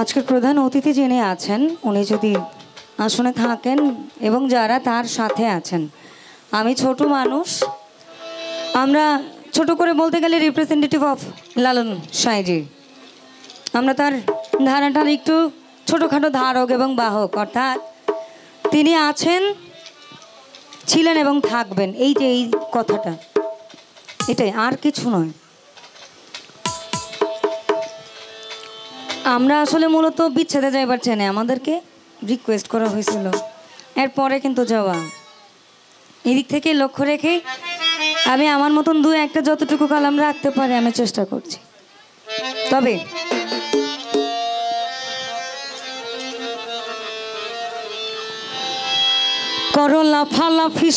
আজকের প্রধান অতিথি যিনি আছেন উনি যদি আসনে থাকেন এবং যারা তার সাথে আছেন, আমি ছোট মানুষ, আমরা ছোট করে বলতে গেলে রিপ্রেজেন্টেটিভ অফ লালন সাঁইজি। আমরা তার ধারাটার একটু ছোটোখাটো ধারক এবং বাহক, অর্থাৎ তিনি আছেন, ছিলেন এবং থাকবেন, এই যে এই কথাটা, এটাই, আর কিছু নয়। আমরা আসলে মূলত বিচ্ছেদে যাইবার চেনে, আমাদেরকে রিকোয়েস্ট করা হয়েছিল, এরপরে কিন্তু যাওয়া। এদিক থেকে লক্ষ্য রেখে আমি আমার মতন দু একটা যতটুকু কালাম রাখতে পারি আমি চেষ্টা করছি। তবে করো লাফালাফি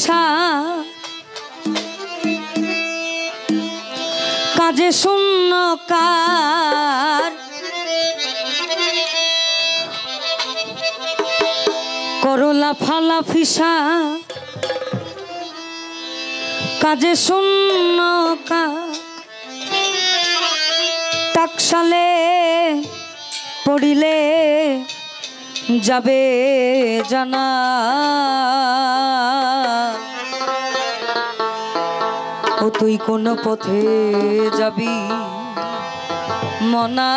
কাজে শূন্য কার, করো লাফালাফি কাজে শূন্য কার, টাকশালে পড়িলে যাবে জানা, ও তুই কোন পথে যাবি মনা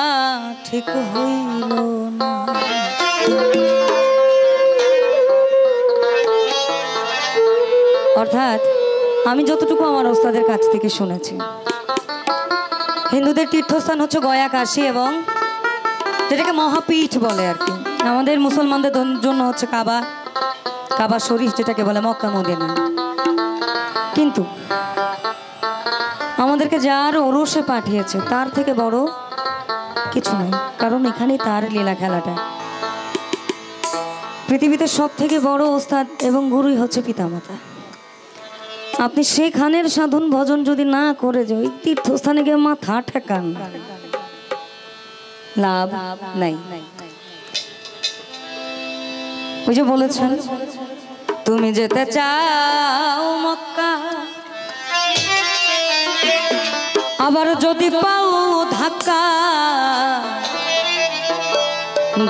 ঠিক হইল না। অর্থাৎ আমি যতটুকু আমার ওস্তাদের কাছ থেকে শুনেছি, হিন্দুদের তীর্থস্থান হচ্ছে গয়া, কাশী এবং যেটাকে মহাপীঠ বলে আর কি। আমাদের মুসলমানদের জন্য হচ্ছে কাবা, কাবা শরীফ যেটাকে বলে মক্কা মদিনা। কিন্তু আমাদেরকে যার ওরসে পাঠিয়েছে তার থেকে বড় কিছু নয়, কারণ এখানেই তার লীলা খেলাটা। পৃথিবীতে সব থেকে বড় ওস্তাদ এবং গুরুই হচ্ছে পিতামাতা। আপনি সেখানের সাধন ভজন যদি না করে যে ওই তীর্থস্থানে গিয়ে মাথা ঠেকান, লাভ নাই। ওই যে বলেছেন, তুমি যেতে চাও মক্কা, আবার যদি পাও ধাক্কা,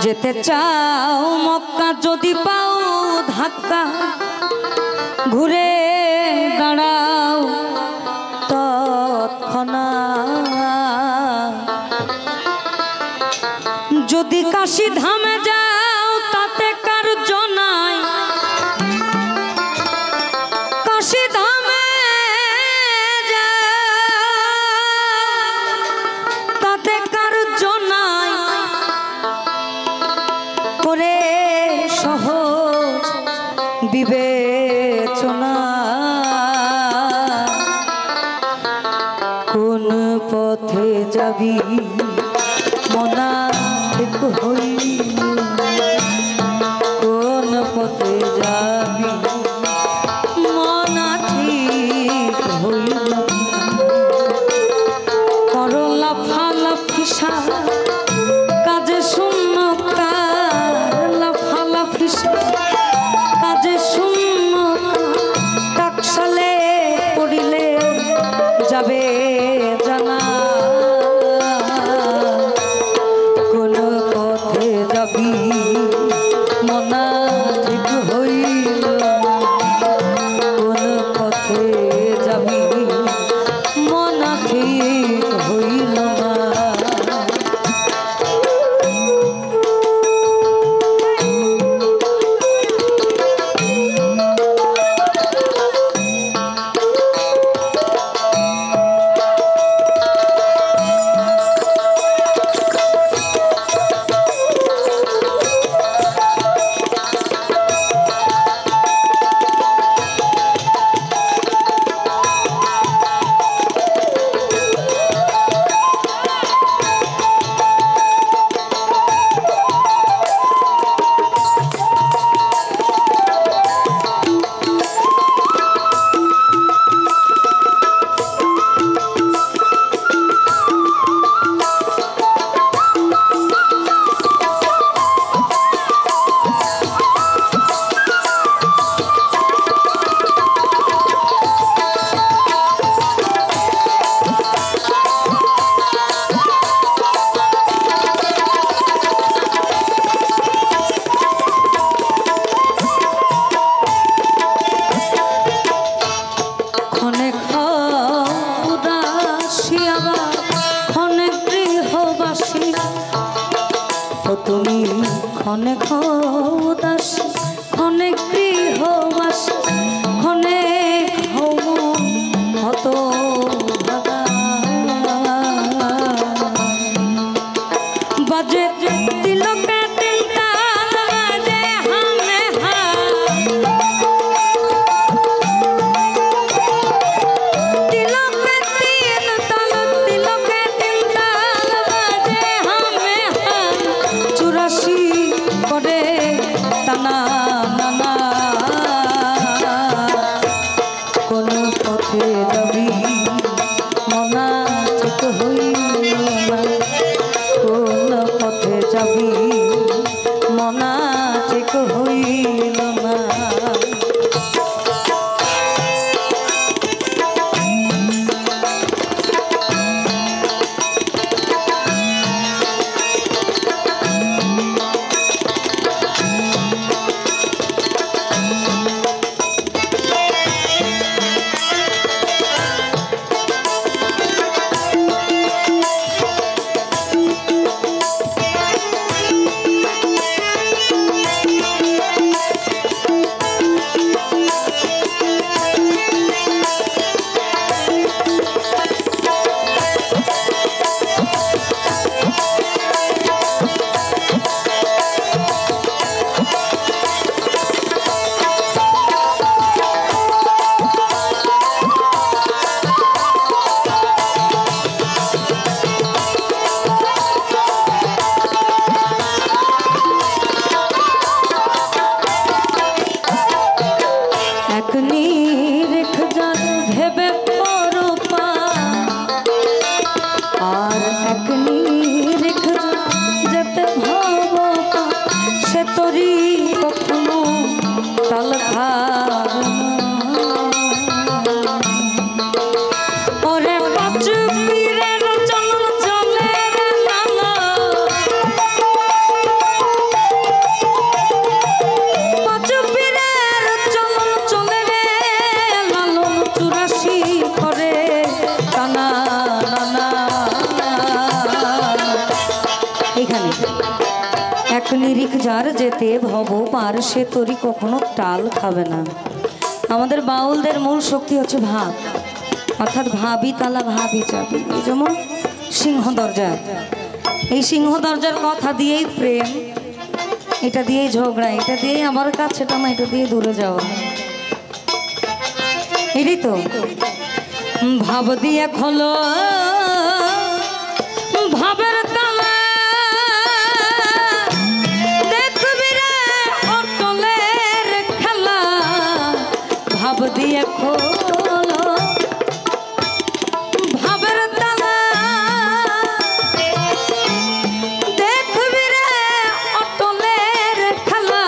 যেতে চাও মক্কা যদি পাও ধাক্কা, ঘুরে দাঁড়াও তৎক্ষণাৎ, যদি কাশী ধামে যাও তাতে কার্য নাই, কাশী ধামে যাও তাতে কার্য নাই, করে সহজ বিবেচনা, কোন পথে যাবি মনা ঠিক হইল, কোন পথে যাবি মনা ঠিক হইল, করো লাফালাফি কাজে শূন্য কার, লাফালাফি কাজে শূন্য টাকশালে পড়িলে যাবে জানা, কোন পথে যাবে ও তুমি ক্ষণে খোদাস ক্ষণে গৃহবাস ক্ষণে হব হত ভাগা বাজে তিলকে তিনটা বাজে হামে হা তিলকে তিন তাল তিলকে তিন তাল বাজে হামে হা 84 করে টানা নানা কোন পথে যাবি মনা ঠিক হইল না কোন পথে যাবি মনা ঠিক হইল না নিরিখ যার যেতে ভব পার সে তরি কখনো টাল খাবে না। আমাদের বাউলদের মূল শক্তি হচ্ছে ভাব, অর্থাৎ ভাবি তালা ভাবি চাবি। যেমন সিংহ দরজা, এই সিংহ দরজার কথা দিয়েই প্রেম, এটা দিয়েই ঝগড়া, এটা দিয়েই আমার কাছে টানা, এটা দিয়ে দূরে যাওয়া, এটাই তো ভাব দিয়ে খোলো ভাবের তালা দেখবি রে অটলের খেলা। ভাব দিয়ে খোলো ভাবের তালা দেখবি রে অটলের খেলা।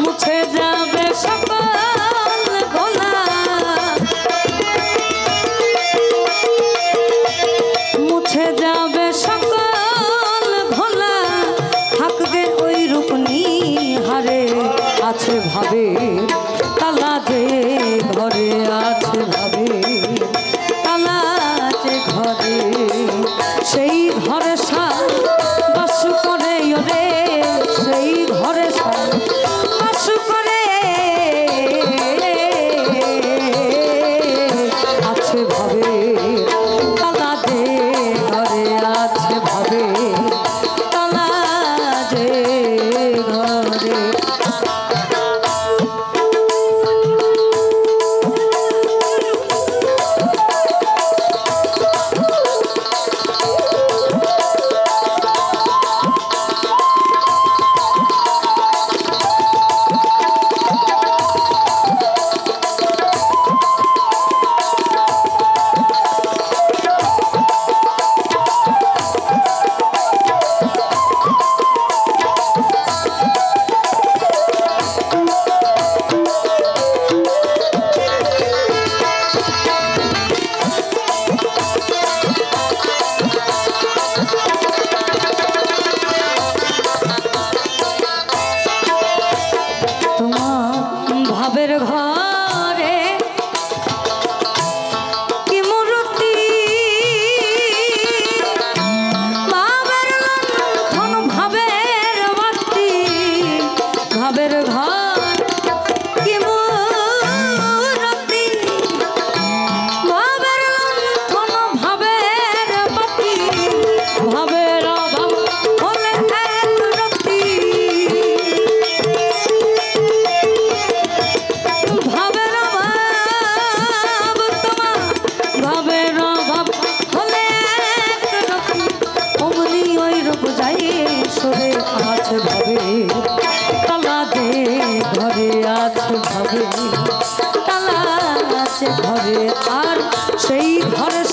মুছে যাবে সকল গোলা, মুছে যাবে সকল ভোলা। থাকবে ওই রূপনি হারে আছে ভাবে তালা যে ঘরে আছে ভাবে তালা যে ঘরে, সেই ঘরে বাস করে ওরে, সেই ঘরে বাস করে আছে ভাবে তালা যে ঘরে আছে ভাবে তালা যে ঘরে। আছে ভাবে তালা দে ঘরে আছে ভাবে তালা আছে ঘরে আর সেই ঘরে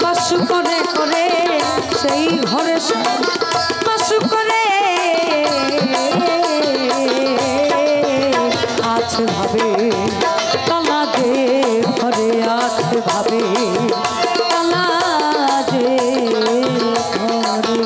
পশু করে করে সেই ঘরে পশু করে আছে ভাবে তালা দে ঘরে আছে ভাবে তালা দে ঘরে।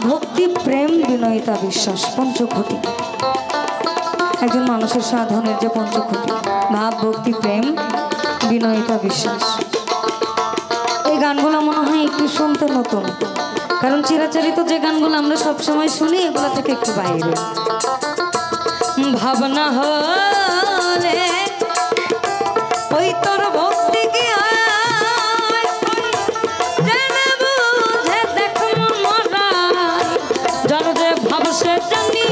ভক্তি প্রেম বিনয়িতা বিশ্বাস পঞ্চখটি একজন মানুষের সাধনের যে পঞ্চখটি ভাব ভক্তি প্রেম বিনয়িতা বিশ্বাস। এই গানগুলো মনে হয় একটু শুনতে নতুন, কারণ চিরাচরিত যে গানগুলো আমরা সবসময় শুনি এগুলো থেকে একটু বাইরে। ভাবনা হলে ওই তোর ভক্তি কি ভাবসে জানি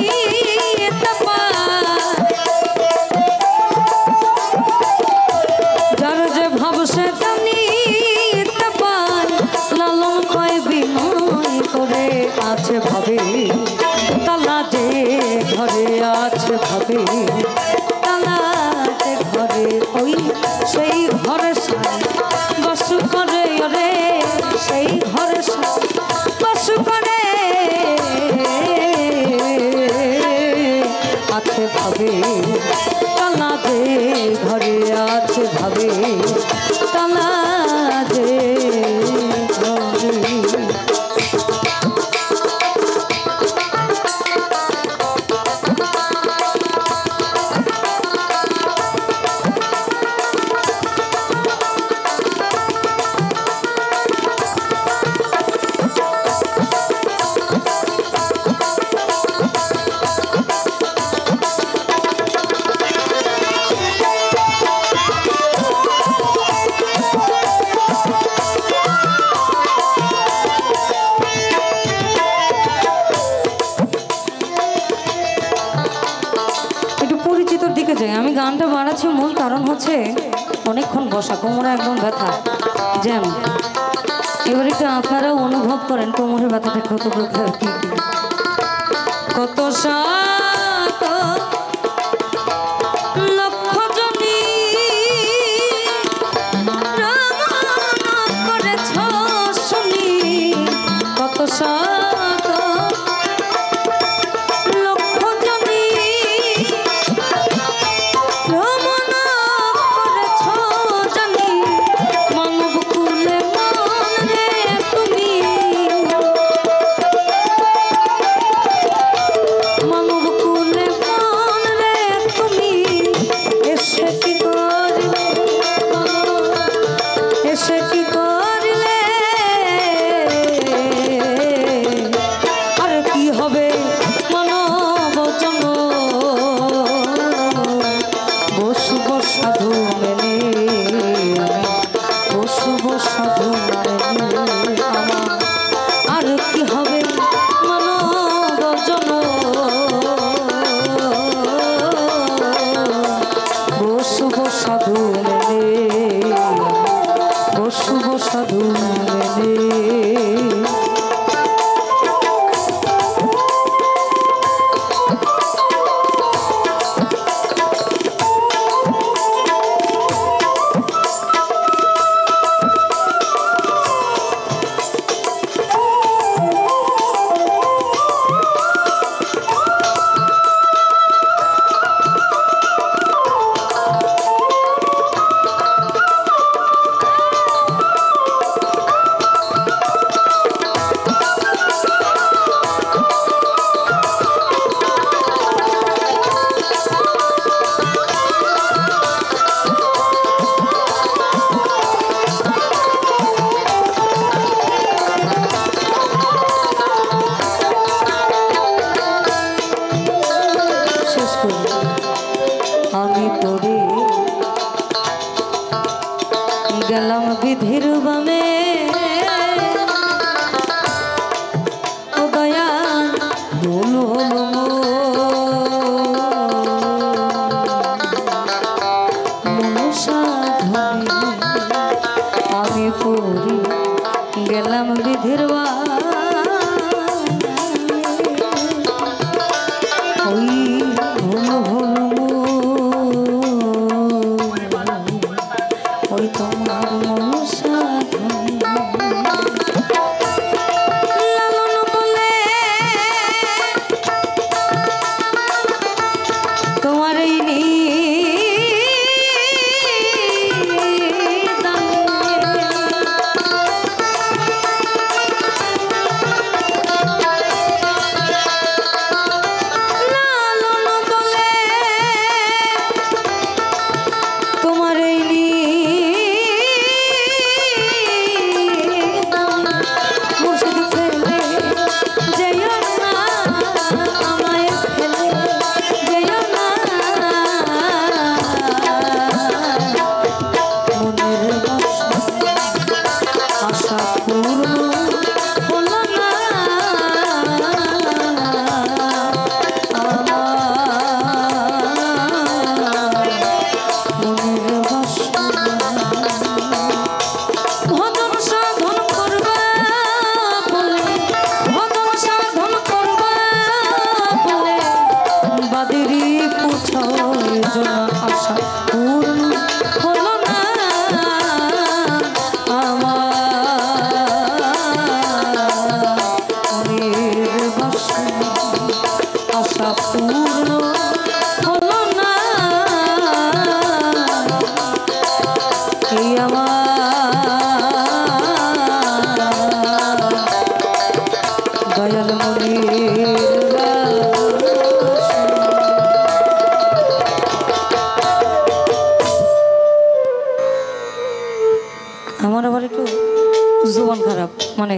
যার যে ভাবসে জানি লালন কয় বিনয় করে আছে ভাবে তালা যে ঘরে আছে ভাবে তালা যে ঘরে ওই সেই ঘরে বসু করে রে সেই ঘরে বসু করে আছে ভাবে তালা দে ঘরে আছে ভাবে তালা দে ঘরে। আমি গানটা বাড়াচ্ছি মূল কারণ হচ্ছে অনেকক্ষণ বসা, কোমরে একদম ব্যথা জ্যাম। এবার একটু আপনারাও অনুভব করেন কোমরের ব্যথাটা কত প্রকার কি কত সাত লক্ষ জনী করেছ শুনি কত সাত মানব মনের ওই হলো হলো ওই তোমার মন সাধন লালন বলে তোমার এই আশা পূর্ণ হলো না আমার আশা পূর্ণ হলো না এই আমার দয়াল মনির আমার আবার একটু জুবান খারাপ মানে